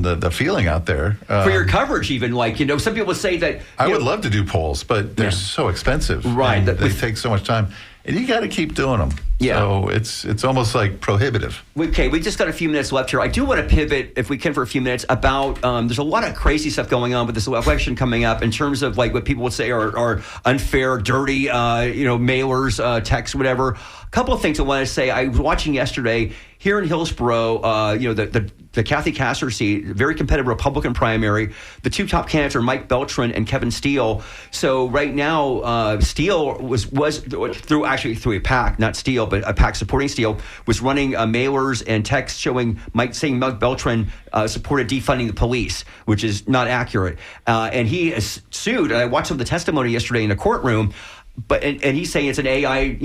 the feeling out there. For your coverage, even, some people say that... I would love to do polls, but they're so expensive. Right. They take so much time. And you got to keep doing them. Yeah. So it's almost like prohibitive. Okay, we just got a few minutes left here. I do want to pivot, if we can, for a few minutes about there's a lot of crazy stuff going on with this election coming up in terms of like what people would say are unfair, dirty, mailers, texts, whatever. A couple of things I want to say. I was watching yesterday here in Hillsborough, the Kathy Castor seat, very competitive Republican primary. The two top candidates are Mike Beltran and Kevin Steele. So right now, Steele was through a PAC, not Steele, but a PAC supporting Steele, was running mailers and texts saying Mike Beltran supported defunding the police, which is not accurate. And he is sued. And I watched some of the testimony yesterday in the courtroom, and he's saying it's an AI,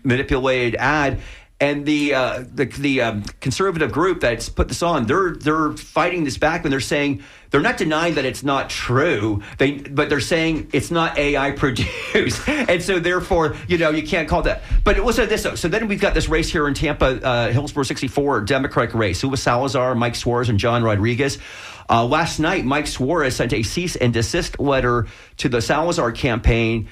manipulated ad. And the conservative group that's put this on, they're fighting this back, and they're saying they're not denying that it's not true. But they're saying it's not AI produced, and so therefore, you can't call that. But it was this. So then we've got this race here in Tampa, Hillsborough 64 Democratic race. Luis Salazar, Mike Suarez, and John Rodriguez. Last night, Mike Suarez sent a cease and desist letter to the Salazar campaign,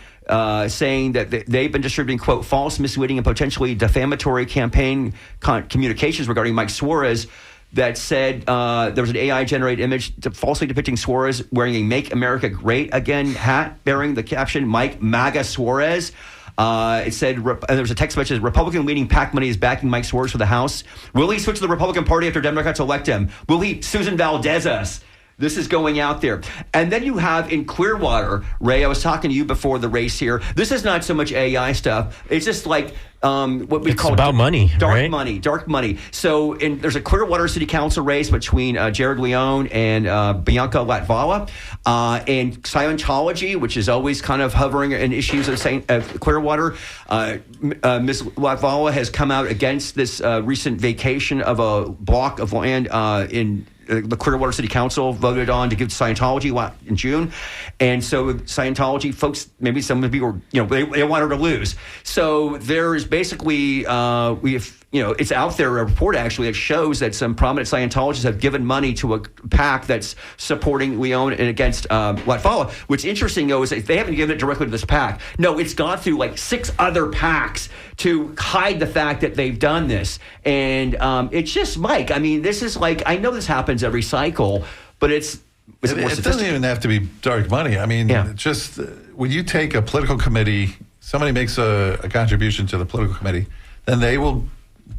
saying that they've been distributing, quote, false, misleading, and potentially defamatory campaign communications regarding Mike Suarez that said there was an AI-generated image falsely depicting Suarez wearing a Make America Great Again hat bearing the caption, Mike MAGA Suarez. It said, there was a text message, Republican-leading PAC money is backing Mike Suarez for the House. Will he switch to the Republican Party after Democrats elect him? Will he Susan Valdez us? This is going out there. And then you have in Clearwater, Ray, I was talking to you before the race here. This is not so much AI stuff. It's just like what we call about money, dark right? dark money. So there's a Clearwater City Council race between Jared Leone and Bianca Latvala. And Scientology, which is always kind of hovering in issues of Clearwater. Ms. Latvala has come out against this recent vacation of a block of land in the Clearwater City Council voted on to give to Scientology in June. And so Scientology folks, maybe some of the people, they want her to lose. So there is basically, it's out there, a report actually that shows that some prominent Scientologists have given money to a PAC that's supporting Leone and against Latvala. What's interesting, though, is that they haven't given it directly to this PAC. No, it's gone through like 6 other PACs to hide the fact that they've done this. And it's just, Mike, I mean, this is like, I know this happens every cycle, but it doesn't even have to be dark money. I mean, just when you take a political committee, somebody makes a contribution to the political committee, then they will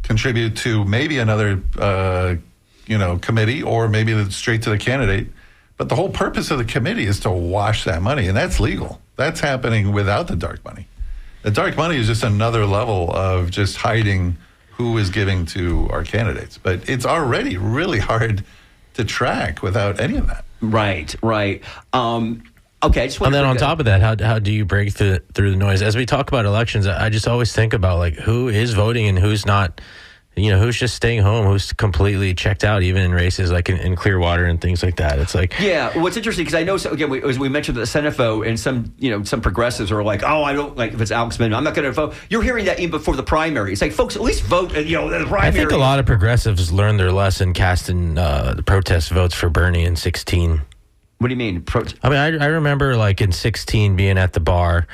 contribute to maybe another, committee, or maybe straight to the candidate. But the whole purpose of the committee is to wash that money, and that's legal. That's happening without the dark money. The dark money is just another level of just hiding who is giving to our candidates. But it's already really hard to track without any of that. Right. Okay. And then on top of that, how do you break through the noise? As we talk about elections, I just always think about like who is voting and who's not. Who's just staying home, who's completely checked out, even in races like in Clearwater and things like that. It's like, yeah. What's interesting, because I know, as we mentioned the Senefo, and some progressives are like, oh, I don't like if it's Alex Midman, I'm not going to vote. You're hearing that even before the primary. It's like, folks, at least vote. The primary. I think a lot of progressives learned their lesson casting the protest votes for Bernie in 2016. What do you mean? I mean, I remember like in 2016 being at the bar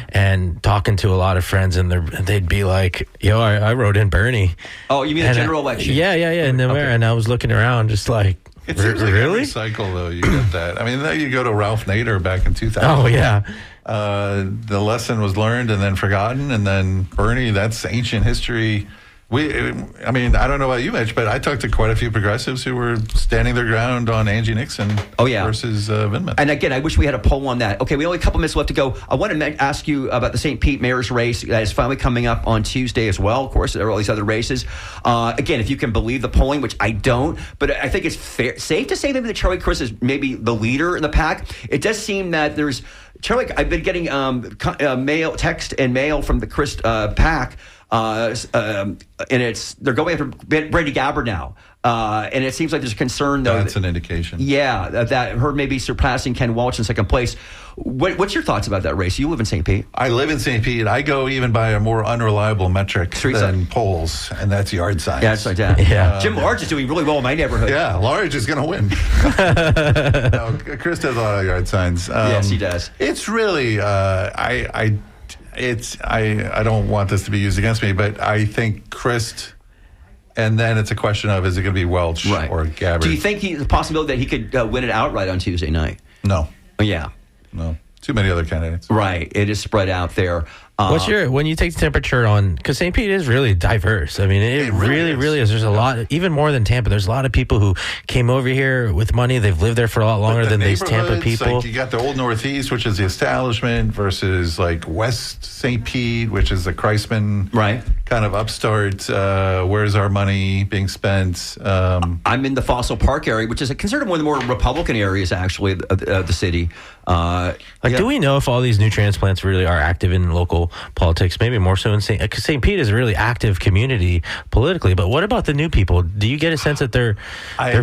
and talking to a lot of friends, and they'd be like, yo, I wrote in Bernie. Oh, you mean the general election? Yeah. And I was looking around just like, it seems like really? Every cycle, though, you get that. I mean, then you go to Ralph Nader back in 2000. Oh, yeah. The lesson was learned and then forgotten, and then Bernie, that's ancient history. I don't know about you, Mitch, but I talked to quite a few progressives who were standing their ground on Angie Nixon versus Vindman. And again, I wish we had a poll on that. Okay, we only have a couple minutes left to go. I want to ask you about the St. Pete mayor's race that is finally coming up on Tuesday as well. Of course, there are all these other races. Again, if you can believe the polling, which I don't, but I think it's safe to say maybe that Charlie Crist is maybe the leader in the pack. It does seem that there's Charlie. I've been getting text and mail from the Crist pack. And they're going after Brady Gabbard now. And it seems like there's a concern, though. That's an indication. Yeah, that her maybe surpassing Ken Walsh in second place. What's your thoughts about that race? You live in St. Pete. I live in St. Pete. I go even by a more unreliable metric than polls, and that's yard signs. Yeah, that's like that. Yeah. Jim Large is doing really well in my neighborhood. Yeah, Large is going to win. No, Chris does a lot of yard signs. Yes, he does. It's really, I don't want this to be used against me, but I think Crist, and then it's a question of, is it going to be Welch or Gabbard? Do you think the possibility that he could win it outright on Tuesday night? No. Yeah. No. Too many other candidates. Right. It is spread out there. When you take the temperature on, because St. Pete is really diverse. I mean, it really is. There's a lot, even more than Tampa. There's a lot of people who came over here with money. They've lived there for a lot longer than these Tampa people. Like you got the old Northeast, which is the establishment, versus like West St. Pete, which is the Kreisman kind of upstart. Where's our money being spent? I'm in the Fossil Park area, which is considered one of the more Republican areas, actually, of the city. Do we know if all these new transplants really are active in local politics? Maybe more so in St. Pete is a really active community politically, but what about the new people? Do you get a sense that they're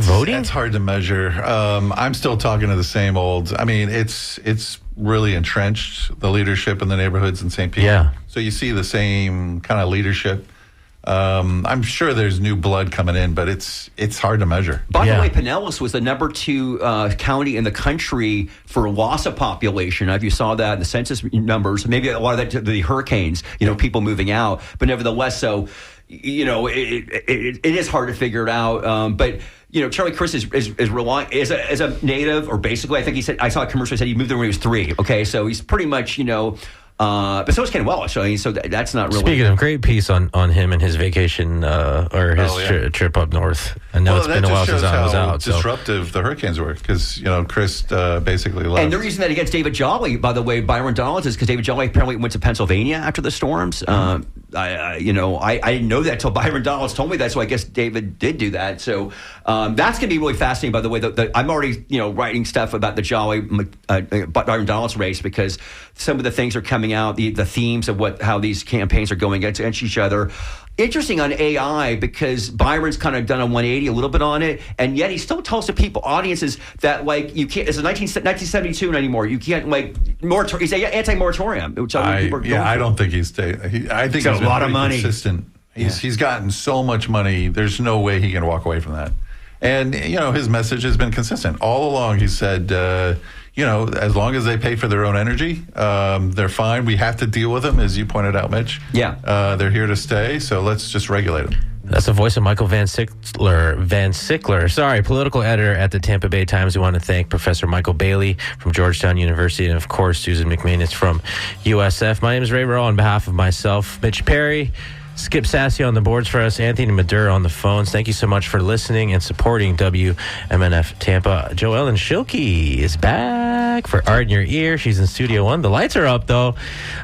voting? It's hard to measure. I'm still talking to the same old. I mean, it's really entrenched, the leadership in the neighborhoods in St. Pete. Yeah. So you see the same kind of leadership. I'm sure there's new blood coming in, but it's hard to measure. By the way, Pinellas was the number 2 county in the country for loss of population. If you saw that in the census numbers, maybe a lot of that to the hurricanes, people moving out. But nevertheless, so it is hard to figure it out. But Charlie Crist is relying as a native, or basically, I think he said, I saw a commercial that said he moved there when he was 3. Okay, so he's pretty much But so is Ken Welsh. I mean, so that's not really. Speaking of, great piece on him and his vacation or his trip up north. I know it's been a while since I was out. Disruptive the Hurricanes were, because Chris basically left. And the reason that against David Jolly, by the way, Byron Donalds, is because David Jolly apparently went to Pennsylvania after the storms. I didn't know that until Byron Donalds told me that, so I guess David did do that. So that's going to be really fascinating. By the way, I'm already writing stuff about the Jolly Byron Donalds race, because some of the things are coming out, the themes of how these campaigns are going against each other. Interesting on AI, because Byron's kind of done a 180 a little bit on it, and yet he still tells the audiences that you can't. It's 1972 anymore. You can't he's anti-moratorium, which I don't think he's I think he's a lot of money. Consistent. He's gotten so much money. There's no way he can walk away from that. And his message has been consistent all along. He said, as long as they pay for their own energy, they're fine. We have to deal with them, as you pointed out, Mitch. Yeah. They're here to stay, so let's just regulate them. That's the voice of Michael Van Sickler. Sorry, political editor at the Tampa Bay Times. We want to thank Professor Michael Bailey from Georgetown University, and of course Susan McManus from USF. My name is Ray Burrell. On behalf of myself, Mitch Perry, Skip Sassy on the boards for us, Anthony Madura on the phones. Thank you so much for listening and supporting WMNF Tampa. Joellen Schilke is back for Art in Your Ear. She's in Studio One. The lights are up, though.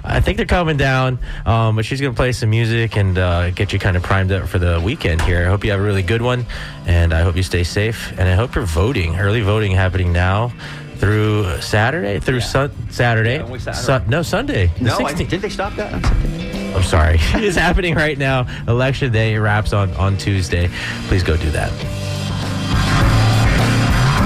I think they're coming down, but she's going to play some music and get you kind of primed up for the weekend here. I hope you have a really good one, and I hope you stay safe, and I hope you're voting. Early voting happening now through Saturday, Saturday. Yeah, Sunday. No, didn't they stop that? I'm sorry. It's happening right now. Election day wraps on Tuesday. Please go do that.